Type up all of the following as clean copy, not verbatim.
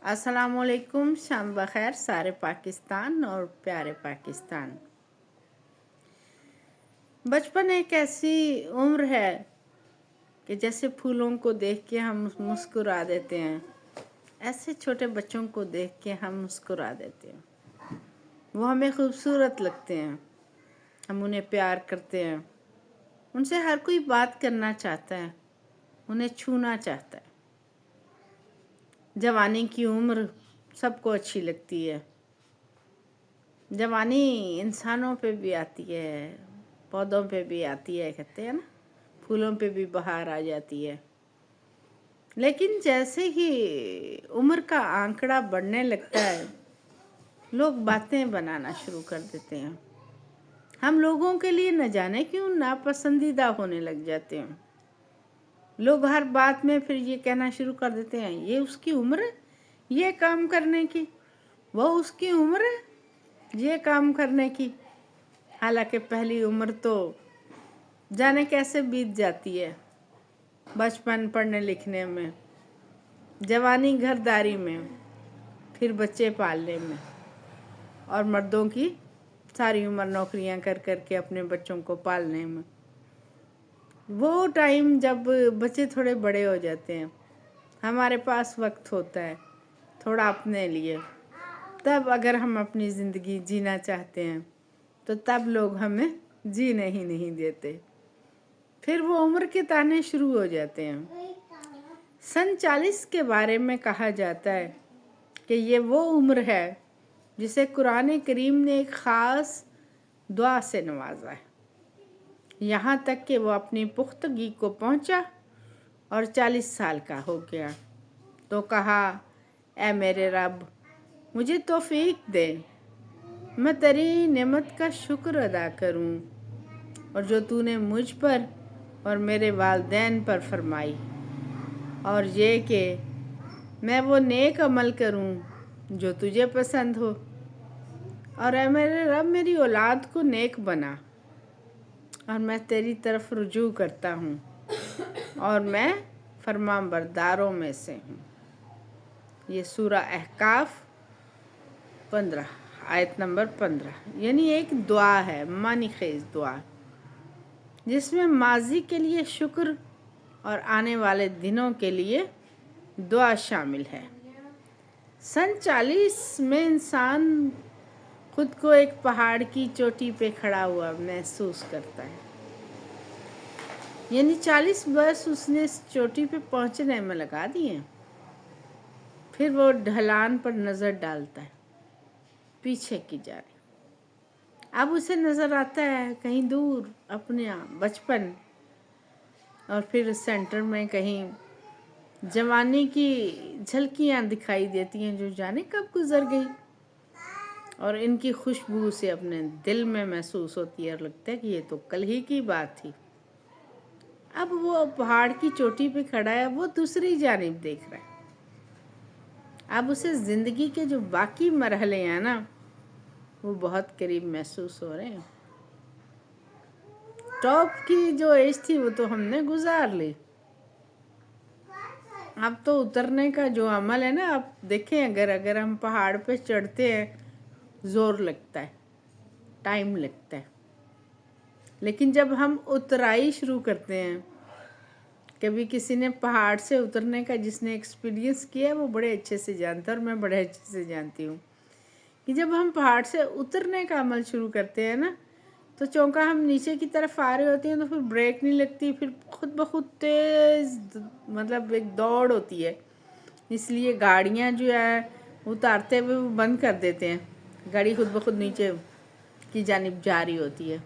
अस्सलाम वालेकुम, शाम बखैर सारे पाकिस्तान और प्यारे पाकिस्तान। बचपन एक ऐसी उम्र है कि जैसे फूलों को देख के हम मुस्कुरा देते हैं, ऐसे छोटे बच्चों को देख के हम मुस्कुरा देते हैं। वो हमें खूबसूरत लगते हैं, हम उन्हें प्यार करते हैं, उनसे हर कोई बात करना चाहता है, उन्हें छूना चाहता है। जवानी की उम्र सबको अच्छी लगती है। जवानी इंसानों पे भी आती है, पौधों पे भी आती है, कहते हैं ना, फूलों पे भी बहार आ जाती है। लेकिन जैसे ही उम्र का आंकड़ा बढ़ने लगता है, लोग बातें बनाना शुरू कर देते हैं। हम लोगों के लिए न जाने क्यों नापसंदीदा होने लग जाते हैं। लोग हर बात में फिर ये कहना शुरू कर देते हैं, ये उसकी उम्र है ये काम करने की, वो उसकी उम्र है ये काम करने की। हालांकि पहली उम्र तो जाने कैसे बीत जाती है, बचपन पढ़ने लिखने में, जवानी घरदारी में, फिर बच्चे पालने में, और मर्दों की सारी उम्र नौकरियां कर कर के अपने बच्चों को पालने में। वो टाइम जब बच्चे थोड़े बड़े हो जाते हैं, हमारे पास वक्त होता है थोड़ा अपने लिए, तब अगर हम अपनी ज़िंदगी जीना चाहते हैं तो तब लोग हमें जीने ही नहीं देते। फिर वो उम्र के ताने शुरू हो जाते हैं। सन 40 के बारे में कहा जाता है कि ये वो उम्र है जिसे कुरान करीम ने एक ख़ास दुआ से नवाजा है, यहाँ तक कि वो अपनी पुख्तगी को पहुँचा और 40 साल का हो गया तो कहा, ऐ मेरे रब, मुझे तौफीक दे, मैं तेरी नेमत का शुक्र अदा करूं, और जो तूने मुझ पर और मेरे वालिदैन पर फरमाई, और ये कि मैं वो नेक अमल करूं जो तुझे पसंद हो। और ऐ मेरे रब, मेरी औलाद को नेक बना, और मैं तेरी तरफ रुजू करता हूँ और मैं फरमाबरदारों में से हूँ। ये सूरा अहकाफ 15 आयत नंबर 15, यानी एक दुआ है, मानी खेज दुआ, जिसमें माजी के लिए शुक्र और आने वाले दिनों के लिए दुआ शामिल है। सन 40 में इंसान खुद को एक पहाड़ की चोटी पे खड़ा हुआ महसूस करता है, यानी 40 वर्ष उसने इस चोटी पे पहुंचने में लगा दिए। फिर वो ढलान पर नज़र डालता है, पीछे की जा रही, अब उसे नज़र आता है कहीं दूर अपने बचपन, और फिर सेंटर में कहीं जवानी की झलकियाँ दिखाई देती हैं जो जाने कब गुजर गई, और इनकी खुशबू से अपने दिल में महसूस होती है और लगता है कि ये तो कल ही की बात थी। अब वो पहाड़ की चोटी पे खड़ा है, वो दूसरी जानिब देख रहा है। अब उसे ज़िंदगी के जो बाकी मरहले हैं ना, वो बहुत करीब महसूस हो रहे हैं। टॉप की जो एज थी वो तो हमने गुजार ली, अब तो उतरने का जो अमल है ना, आप देखें, अगर हम पहाड़ पे चढ़ते हैं ज़ोर लगता है, टाइम लगता है, लेकिन जब हम उतराई शुरू करते हैं, कभी किसी ने पहाड़ से उतरने का जिसने एक्सपीरियंस किया है वो बड़े अच्छे से जानता है, और मैं बड़े अच्छे से जानती हूँ कि जब हम पहाड़ से उतरने का अमल शुरू करते हैं ना, तो चौंका हम नीचे की तरफ आ रहे होते हैं तो फिर ब्रेक नहीं लगती, फिर खुद ब खुद तेज़ मतलब एक दौड़ होती है। इसलिए गाड़ियाँ जो है उतारते हुए वो बंद कर देते हैं, गाड़ी खुद ब खुद नीचे की जानिब जा रही होती है।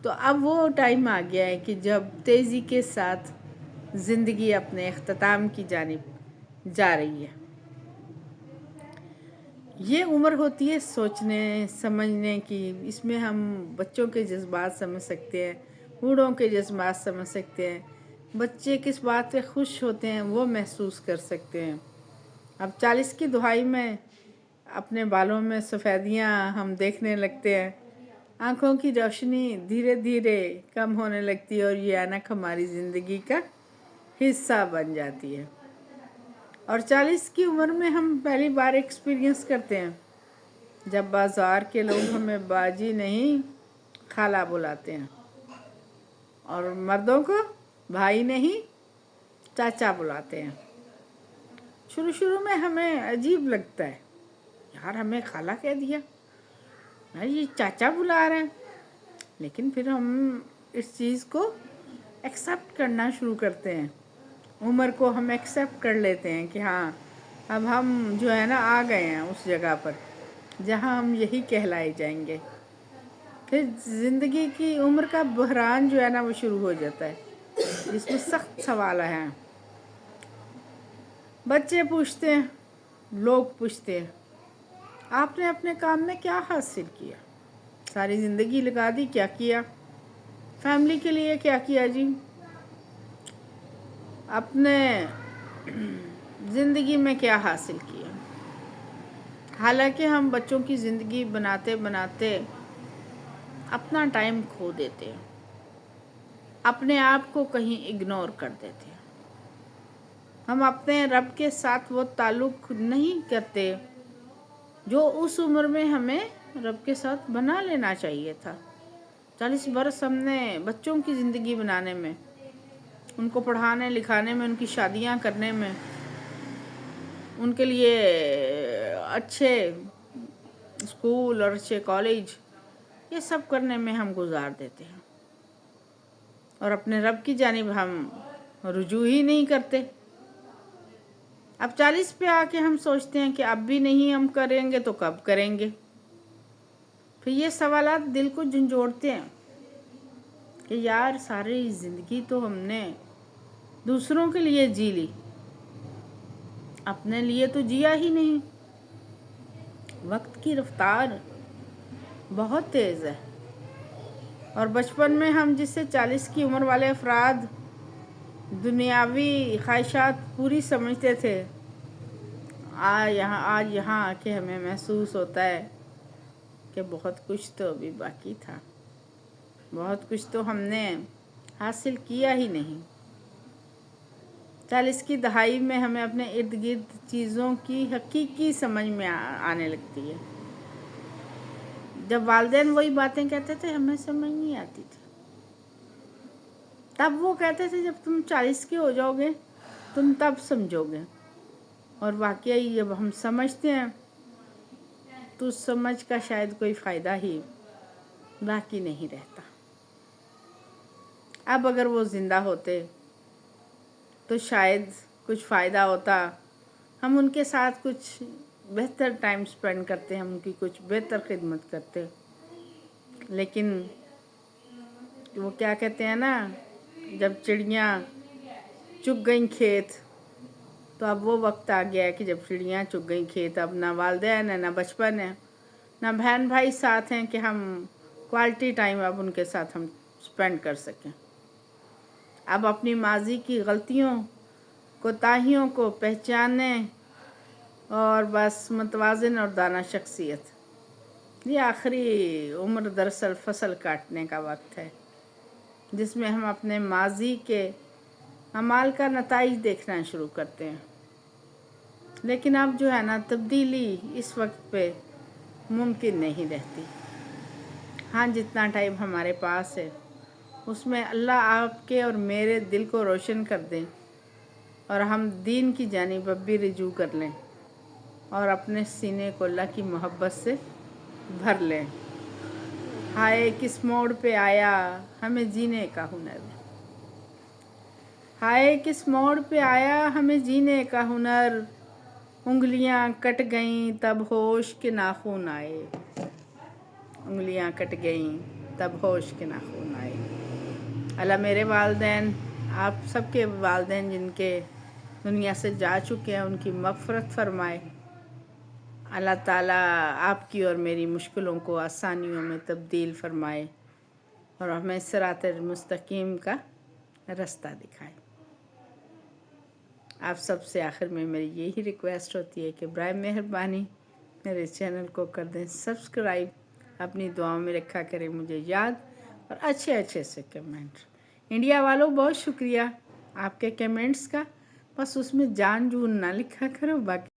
तो अब वो टाइम आ गया है कि जब तेज़ी के साथ ज़िंदगी अपने अख्ताम की जानिब जा रही है। ये उम्र होती है सोचने समझने की, इसमें हम बच्चों के जज्बात समझ सकते हैं, बूढ़ों के जज्बात समझ सकते हैं, बच्चे किस बात पे खुश होते हैं वो महसूस कर सकते हैं। अब 40 की दुहाई में अपने बालों में सफ़ेदियाँ हम देखने लगते हैं, आँखों की रोशनी धीरे धीरे कम होने लगती है, और ये ऐनक हमारी ज़िंदगी का हिस्सा बन जाती है। اور 40 کی عمر میں ہم پہلی بار ایکسپیرینس کرتے ہیں جب بازار کے لوگ ہمیں باجی نہیں خالہ بلاتے ہیں، اور مردوں کو بھائی نہیں چاچا بلاتے ہیں۔ شروع میں ہمیں عجیب لگتا ہے، یار ہمیں خالہ کہہ دیا، یار یہ چاچا بلا رہے ہیں، لیکن پھر ہم اس چیز کو ایکسیپٹ کرنا شروع کرتے ہیں، عمر کو ہم ایکسیپٹ کر لیتے ہیں کہ ہاں اب ہم جو ہے نا آ گئے ہیں اس جگہ پر جہاں ہم یہی کہلائے جائیں گے۔ پھر زندگی کی عمر کا بحران جو ہے نا وہ شروع ہو جاتا ہے، جس میں سخت سوال ہیں۔ بچے پوچھتے ہیں، لوگ پوچھتے ہیں، آپ نے اپنے کام میں کیا حاصل کیا؟ ساری زندگی لگا دی، کیا کیا؟ فیملی کے لیے کیا کیا جی؟ اپنے زندگی میں کیا حاصل کیا؟ حالانکہ ہم بچوں کی زندگی بناتے بناتے اپنا ٹائم کھو دیتے ہیں، اپنے آپ کو کہیں اگنور کر دیتے ہیں۔ ہم اپنے رب کے ساتھ وہ تعلق نہیں کرتے جو اس عمر میں ہمیں رب کے ساتھ بنا لینا چاہیے تھا۔ 40 برس ہم نے بچوں کی زندگی بنانے میں، ان کو پڑھانے لکھانے میں، ان کی شادیاں کرنے میں، ان کے لیے اچھے اسکول اور اچھے کالج، یہ سب کرنے میں ہم گزار دیتے ہیں، اور اپنے رب کی جانب ہم رجوع ہی نہیں کرتے۔ اب 40 پہ آ کے ہم سوچتے ہیں کہ اب بھی نہیں ہم کریں گے تو کب کریں گے؟ پھر یہ سوالات دل کو جھنجھوڑتے ہیں کہ یار ساری زندگی تو ہم نے دوسروں کے لیے جی لی، اپنے لیے تو جیا ہی نہیں۔ وقت کی رفتار بہت تیز ہے، اور بچپن میں ہم جس سے 40 کی عمر والے افراد دنیاوی خواہشات پوری سمجھتے تھے، آج یہاں آ کے ہمیں محسوس ہوتا ہے کہ بہت کچھ تو ابھی باقی تھا، بہت کچھ تو ہم نے حاصل کیا ہی نہیں۔ 40 کی دہائی میں ہمیں اپنے ارد گرد چیزوں کی حقیقی سمجھ میں آنے لگتی ہے۔ جب والدین وہی باتیں کہتے تھے ہمیں سمجھ نہیں آتی تھی، تب وہ کہتے تھے جب تم 40 کے ہو جاؤ گے تم تب سمجھو گے، اور واقعی جب ہم سمجھتے ہیں تو اس سمجھ کا شاید کوئی فائدہ ہی باقی نہیں رہتا۔ اب اگر وہ زندہ ہوتے تو شاید کچھ فائدہ ہوتا، ہم ان کے ساتھ کچھ بہتر ٹائم سپینڈ کرتے، ہم ان کی کچھ بہتر خدمت کرتے۔ لیکن وہ کیا کہتے ہیں نا، جب چڑیاں چگ گئیں کھیت، تو اب وہ وقت آ گیا ہے کہ جب چڑیاں چگ گئیں کھیت، اب نہ والدین ہیں، نہ بچپن ہے، نہ بہن بھائی ساتھ ہیں کہ ہم کوالٹی ٹائم اب ان کے ساتھ ہم سپینڈ کر سکیں۔ اب اپنی ماضی کی غلطیوں کوتاہیوں کو پہچانے اور بس متوازن اور دانا شخصیت، یہ آخری عمر دراصل فصل کاٹنے کا وقت ہے، جس میں ہم اپنے ماضی کے اعمال کا نتائج دیکھنا شروع کرتے ہیں۔ لیکن اب جو ہے نا تبدیلی اس وقت پہ ممکن نہیں رہتی۔ ہاں جتنا ٹائم ہمارے پاس ہے اس میں اللہ آپ کے اور میرے دل کو روشن کر دیں، اور ہم دین کی جانب اب بھی رجوع کر لیں، اور اپنے سینے کو اللہ کی محبت سے بھر لیں۔ ہائے کس موڑ پہ آیا ہمیں جینے کا ہنر، ہائے کس موڑ پہ آیا ہمیں جینے کا ہنر، انگلیاں کٹ گئیں تب ہوش کے ناخن آئے، انگلیاں کٹ گئیں تب ہوش کے ناخن آئے۔ اللہ میرے والدین، آپ سب کے والدین جن کے دنیا سے جا چکے ہیں، ان کی مغفرت فرمائے۔ اللہ تعالیٰ آپ کی اور میری مشکلوں کو آسانیوں میں تبدیل فرمائے، اور ہمیں صراط مستقیم کا رستہ دکھائے۔ آپ سب سے آخر میں میری یہی ریکویسٹ ہوتی ہے کہ برائے مہربانی میرے چینل کو کر دیں سبسکرائب، اپنی دعاؤں میں رکھا کریں مجھے یاد، اور اچھے سے کمنٹ۔ انڈیا والوں بہت شکریہ آپ کے کمنٹس کا، बस उसमें जान जून ना लिखा करो, बाकी